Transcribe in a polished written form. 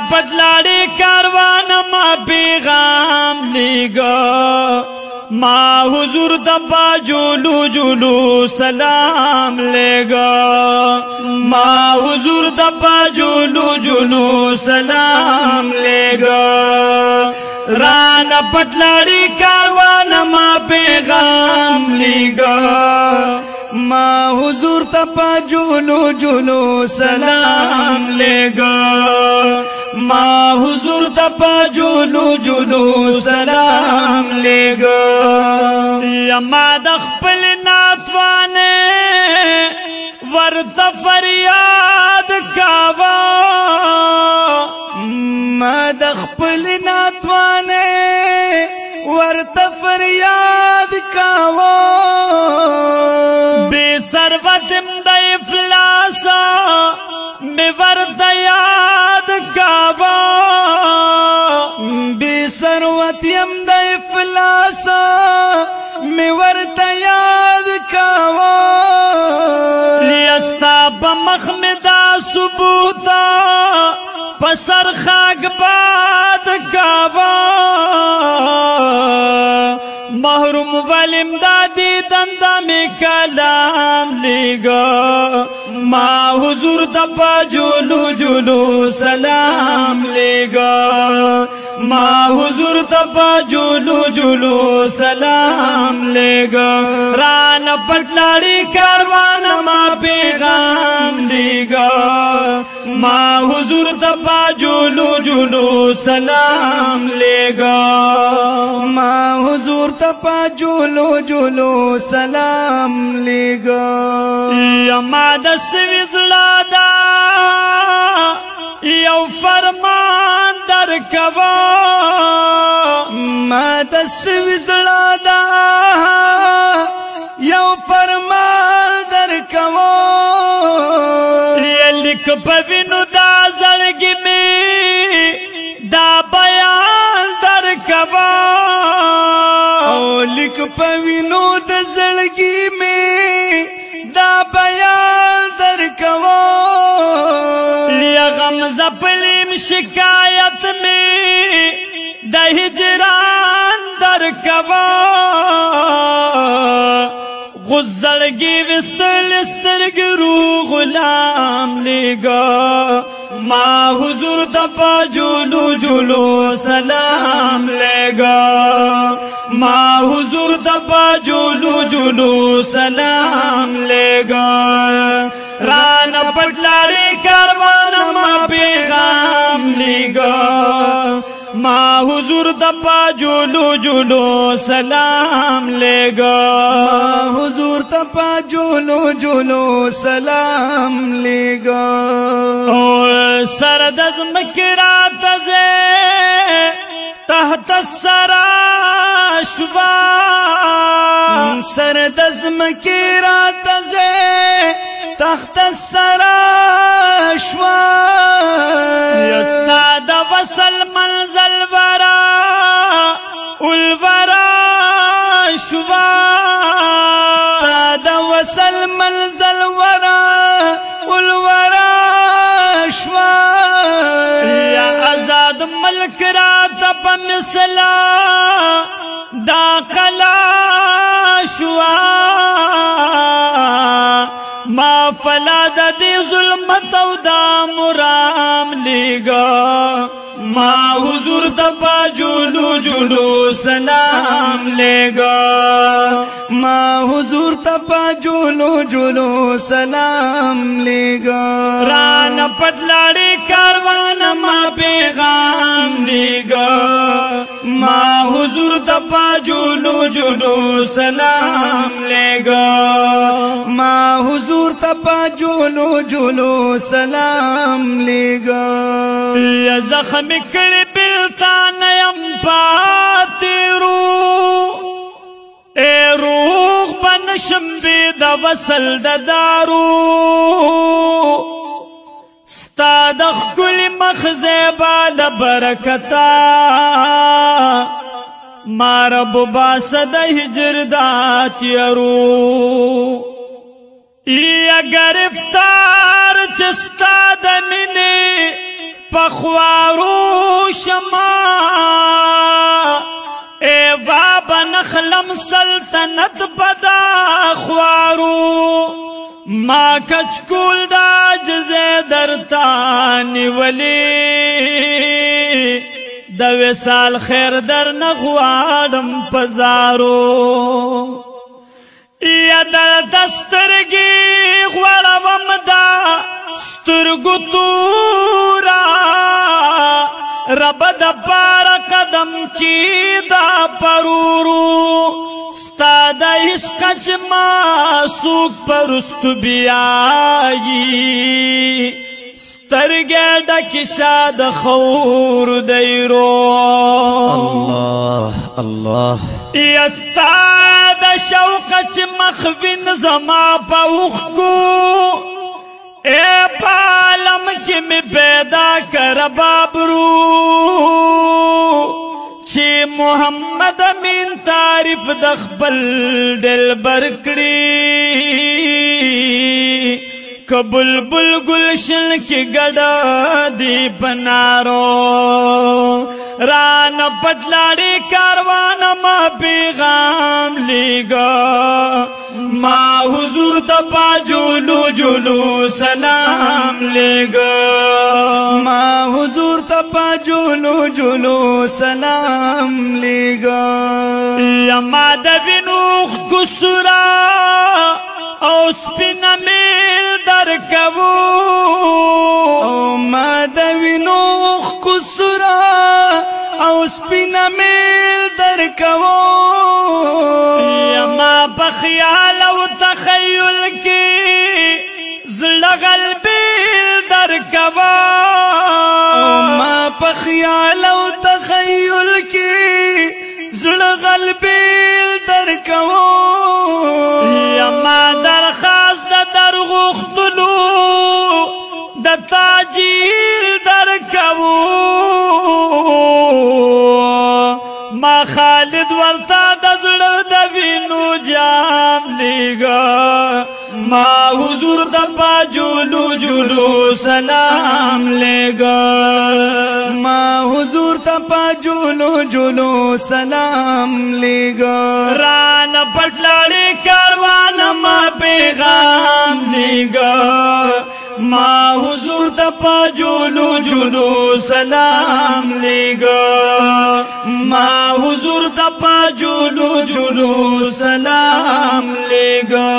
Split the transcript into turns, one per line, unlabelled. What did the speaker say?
پتلاڑی کاروان ما پیغام لیگا ما حضور دبا جولو جولو سلام لیگا ما حضور دبا جولو جولو سلام لیگا رانا پتلاڑی کاروان ما پیغام لیگا ما حضور تپا جولو جولو سلام لیگا ما حضور تپا جولو جولو سلام لیگا یا ما دخپل ناتوانے ورد فریاد کاوا ما دخپل ناتوانے ورد فریاد کاوا بے سروتم دا افلاسا میں ورد یاد کاوا بے سروتم دا افلاسا میں ورد یاد کاوا لیستا بمخمدہ ثبوتا پسر خاک باد کاوا محروم والامدادی دندا میں کلام لیگا ما حضور دبا جولو جولو سلام لیگا ما حضور دبا جولو جولو سلام لیگا ران پٹلاڑی کاروان ما پیغام لیگا ما حضور دبا جولو جولو سلام لیگا ما حضور تپا جولو جولو سلام لیگا یا ما دس وزلادا یو فرمان در کوا ما دس وزلادا یو فرمان در کوا یا لک پوینو دا زلگی میں دا بیان در کوا لک پوینو د زړګي میں دا بیان در کوا یا غم زپلیم شکایت میں دا ہجران در کوا غزلگی وستل سترگ رو غلام لیگا ما حضور دبا جولو جولو سلام لیگا ما حضور دبا جولو جولو سلام لیگا رانا پٹلاڑی کاروان ما پیغام لیگا ما حضور دبا جولو جولو سلام لیگا ما حضور دبا جولو جولو سلام لیگا سردز مکرات زے تحت السرا شوا سردز مکرات زے تحت السرا شوا یستاد وصل منزل ورا الورا شوا استاد وصل منزل ورا الورا شوا یا آزاد ملک رات پا مثلا دا قلا شوا ما فلاد دی ظلمت و دا مرام لیگا ما حضور دبا جولو جولو سلام لیگا ما حضور دبا جولو جولو سلام لیگا ران پٹلاڑی کاروان ما پیغام لیگا ما حضور دبا جولو جولو سلام لیگا ما حضور دبا جولو جولو سلام لیگا یا زخم کڑی بلتا نیم پاتی رو اے روح بنشم بید وصل دارو ستا دخ کل مخزیبا لبرکتا ما رب باسد ہجر دات یرو یا گرفتار چستا دمینی پا پخوارو شما اے بابا نخلم سلطنت بدا خوارو ما کچکول دا جزے درتانی ولی د وصال خیر در نغوادم پزارو یا در دسترگی غوالوم دا سترگو تورا رب دا پارا قدم کی دا پرورو ستا دا عشق چما سوک پرستو بیائی سترگے ڈکی شاد خور دیرو
اللہ اللہ
یستا دا شوق چ مخوین زما پاوخ کو اے پالم کی می پیدا کر بابرو چی محمد امین تعریف دخبل دل برکڑی کبلبل گلشن کی گڑا دی پنارو ران پٹلاڑی کاروان ما پیغام لیگا ما حضور تپا جولو جولو سلام لیگا
ما حضور تپا جولو جولو سلام لیگا
یما دوینوخ کسرا او سپین میل در کبو
او ما دوینوخ کسرا او سپین میل در کبو
یما بخیال او تخیل کی زلغل بیل در کبو
او ما بخیال او تخیل کی زلغل بیل در کبو
یما درخواست در غختلو د تاجیل در کبو ما خالد ورتا دزړ د وینو جام لیگا ما حضور د پاجولو جولو سلام لیگا
ما حضور تپا جولو جولو سلام لیگا
ران پٹلاڑی کاروان ما پیغام لیگا ما حضور تپا جولو جولو سلام لیگا ما حضور تپا جولو جولو سلام لیگا